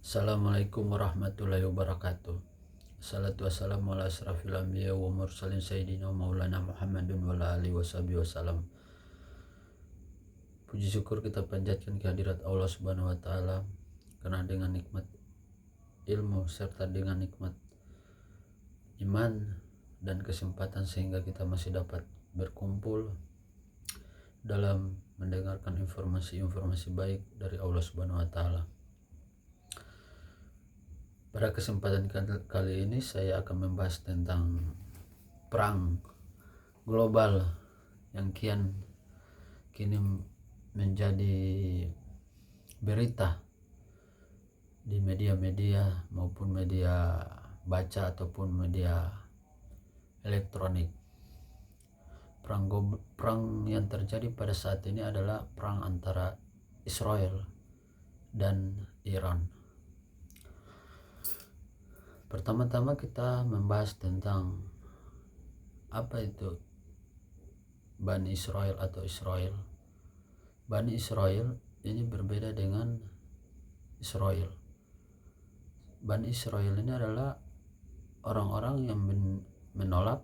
Assalamualaikum warahmatullahi wabarakatuh. Salatu wassalamu ala asrafil anbiya wa mursalin sayyidina maulana Muhammadin wa ala alihi wasallam. Puji syukur kita panjatkan kehadirat Allah Subhanahu wa taala karena dengan nikmat ilmu serta dengan nikmat iman dan kesempatan sehingga kita masih dapat berkumpul dalam mendengarkan informasi-informasi baik dari Allah Subhanahu wa taala. Pada kesempatan kali ini saya akan membahas tentang perang global yang kini menjadi berita di media-media maupun media baca ataupun media elektronik. Perang yang terjadi pada saat ini adalah perang antara Israel dan Iran. Pertama-tama kita membahas tentang apa itu Bani Israel atau Israel. Bani Israel ini berbeda dengan Israel. Bani Israel ini adalah orang-orang yang menolak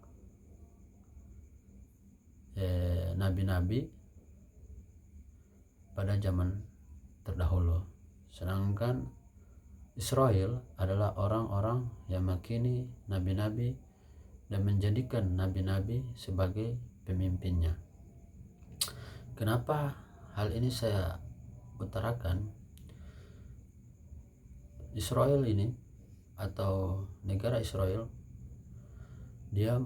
nabi-nabi pada zaman terdahulu. Sedangkan Israel adalah orang-orang yang meyakini nabi-nabi dan menjadikan nabi-nabi sebagai pemimpinnya. Kenapa hal ini saya utarakan? Israel ini atau negara Israel dia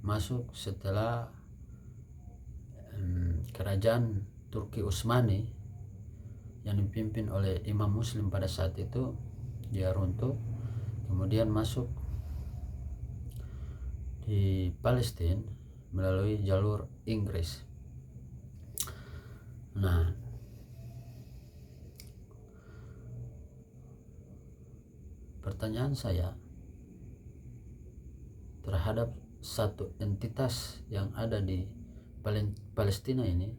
masuk setelah kerajaan Turki Utsmani yang dipimpin oleh Imam Muslim pada saat itu dia runtuh, kemudian masuk di Palestina melalui jalur Inggris. Nah, pertanyaan saya terhadap satu entitas yang ada di Palestina ini,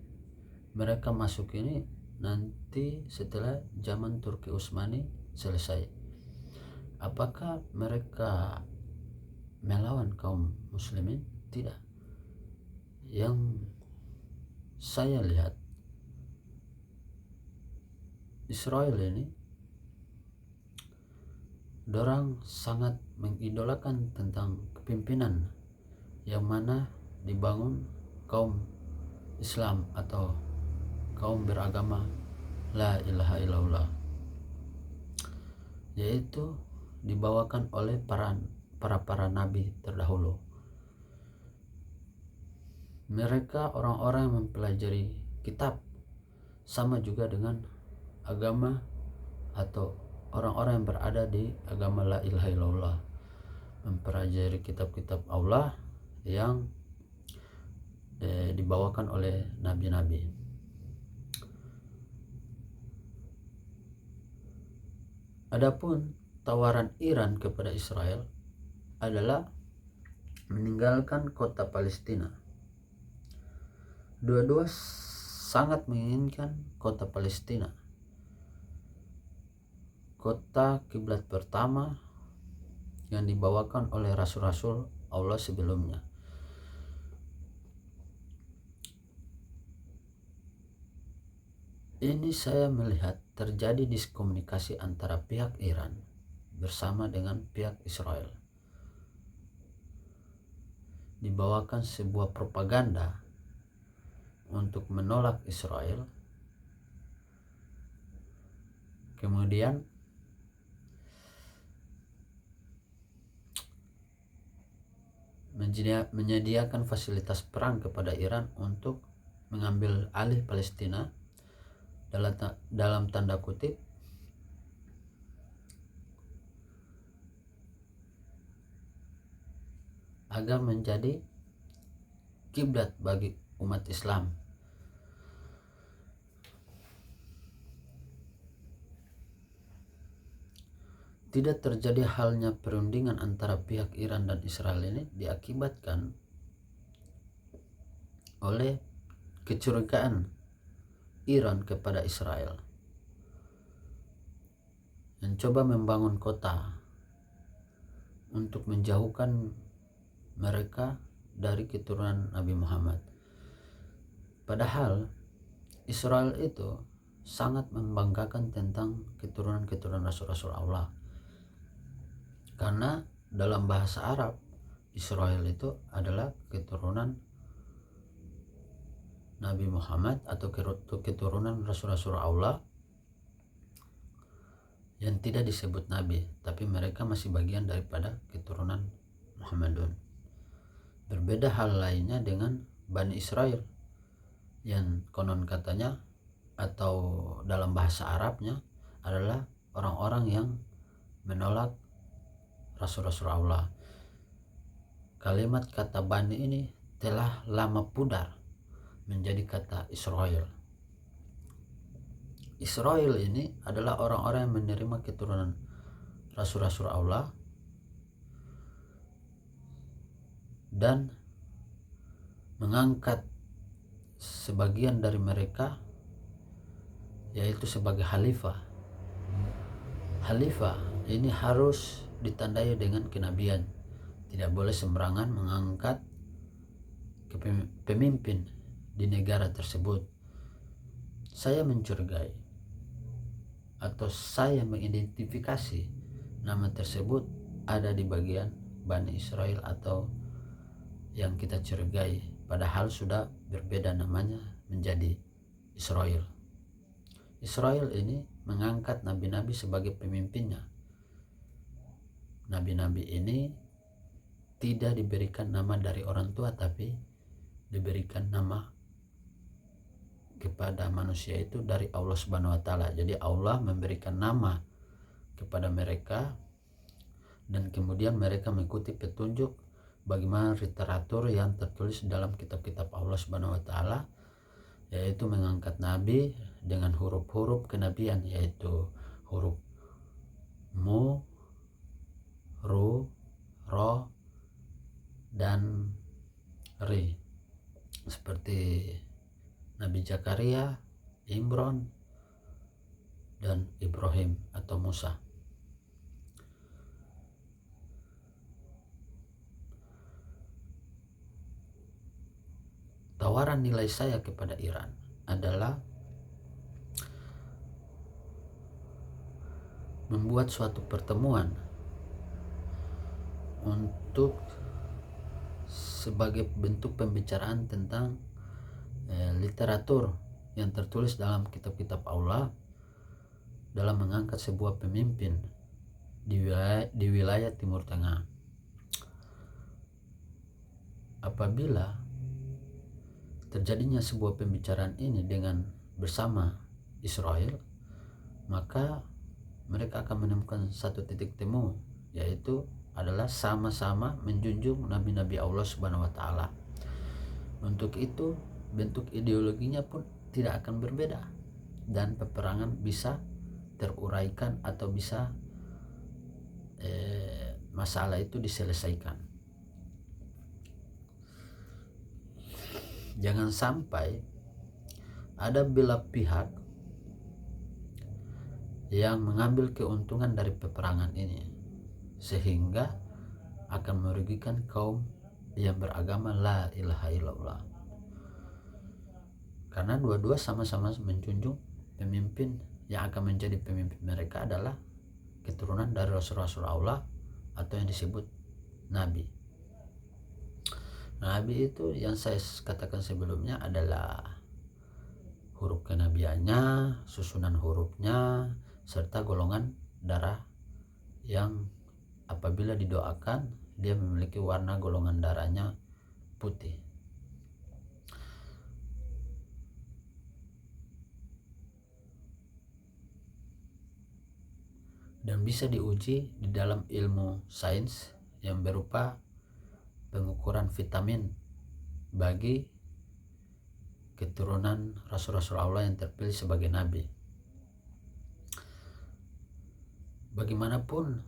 mereka masuk ini nanti setelah zaman Turki Utsmani selesai. Apakah mereka melawan kaum muslimin? Tidak. Yang saya lihat, Israel ini dorang sangat mengidolakan tentang kepemimpinan yang mana dibangun kaum Islam atau kaum beragama la ilaha illallah, yaitu dibawakan oleh para nabi terdahulu. Mereka orang-orang yang mempelajari kitab, sama juga dengan agama atau orang-orang yang berada di agama la ilaha illallah, mempelajari kitab-kitab Allah yang dibawakan oleh nabi-nabi. Adapun tawaran Iran kepada Israel adalah meninggalkan kota Palestina. Dua-dua sangat menginginkan kota Palestina, kota kiblat pertama yang dibawakan oleh rasul-rasul Allah sebelumnya. Ini saya melihat terjadi diskomunikasi antara pihak Iran bersama dengan pihak Israel. Dibawakan sebuah propaganda untuk menolak Israel. Kemudian menyediakan fasilitas perang kepada Iran untuk mengambil alih Palestina dalam tanda kutip agar menjadi kiblat bagi umat Islam. Tidak terjadi halnya perundingan antara pihak Iran dan Israel ini diakibatkan oleh kecurigaan Iran kepada Israel. mencoba membangun kota untuk menjauhkan mereka dari keturunan Nabi Muhammad. Padahal Israel itu sangat membanggakan tentang keturunan Rasul-Rasul Allah. Karena dalam bahasa Arab, Israel itu adalah keturunan Nabi Muhammad atau keturunan Rasul-Rasul Allah yang tidak disebut Nabi, tapi mereka masih bagian daripada keturunan Muhammadun. Berbeda hal lainnya dengan Bani Israel yang konon katanya atau dalam bahasa Arabnya adalah orang-orang yang menolak Rasul-Rasul Allah. Kalimat kata Bani ini telah lama pudar menjadi kata Israel. Israel ini adalah orang-orang yang menerima keturunan Rasul-Rasul Allah dan mengangkat sebagian dari mereka yaitu sebagai khalifah. Khalifah ini harus ditandai dengan kenabian. Tidak boleh sembarangan mengangkat pemimpin di negara tersebut. Saya mencurigai atau saya mengidentifikasi nama tersebut ada di bagian Bani Israel atau yang kita curigai, padahal sudah berbeda namanya menjadi Israel. Israel ini mengangkat nabi-nabi sebagai pemimpinnya. Nabi-nabi ini tidak diberikan nama dari orang tua, tapi diberikan nama kepada manusia itu dari Allah Subhanahu wa taala. Jadi Allah memberikan nama kepada mereka dan kemudian mereka mengikuti petunjuk bagaimana literatur yang tertulis dalam kitab-kitab Allah Subhanahu wa taala, yaitu mengangkat nabi dengan huruf-huruf kenabian, yaitu huruf mu, ru, ro, dan ri, seperti Nabi Zakaria, Imran, dan Ibrahim atau Musa. Tawaran nilai saya kepada Iran adalah membuat suatu pertemuan untuk sebagai bentuk pembicaraan tentang literatur yang tertulis dalam kitab-kitab Allah dalam mengangkat sebuah pemimpin di wilayah Timur Tengah. Apabila terjadinya sebuah pembicaraan ini dengan bersama Israel, maka mereka akan menemukan satu titik temu, yaitu adalah sama-sama menjunjung nabi-nabi Allah Subhanahu wa taala. Untuk itu bentuk ideologinya pun tidak akan berbeda dan peperangan bisa teruraikan atau bisa masalah itu diselesaikan. Jangan sampai ada belah pihak yang mengambil keuntungan dari peperangan ini sehingga akan merugikan kaum yang beragama la ilaha illallah. Karena dua-dua sama-sama menjunjung pemimpin yang akan menjadi pemimpin mereka adalah keturunan dari Rasul-Rasul Allah atau yang disebut Nabi. Nabi itu yang saya katakan sebelumnya adalah huruf kenabiannya, susunan hurufnya, serta golongan darah yang apabila didoakan dia memiliki warna golongan darahnya putih. Dan bisa diuji di dalam ilmu sains yang berupa pengukuran vitamin bagi keturunan Rasul-Rasul Allah yang terpilih sebagai nabi. Bagaimanapun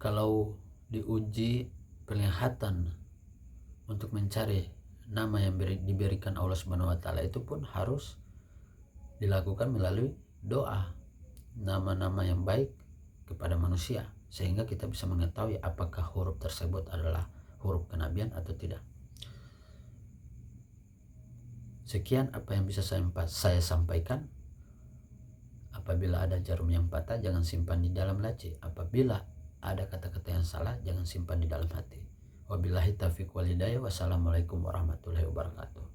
kalau diuji penglihatan untuk mencari nama yang diberikan Allah Subhanahu wa taala, itu pun harus dilakukan melalui doa. nama-nama yang baik kepada manusia, sehingga kita bisa mengetahui apakah huruf tersebut adalah huruf kenabian atau tidak. Sekian apa yang bisa saya sampaikan. Apabila ada jarum yang patah, jangan simpan di dalam laci. Apabila ada kata-kata yang salah, jangan simpan di dalam hati. Wabillahi taufiq wal hidayah. Wassalamualaikum warahmatullahi wabarakatuh.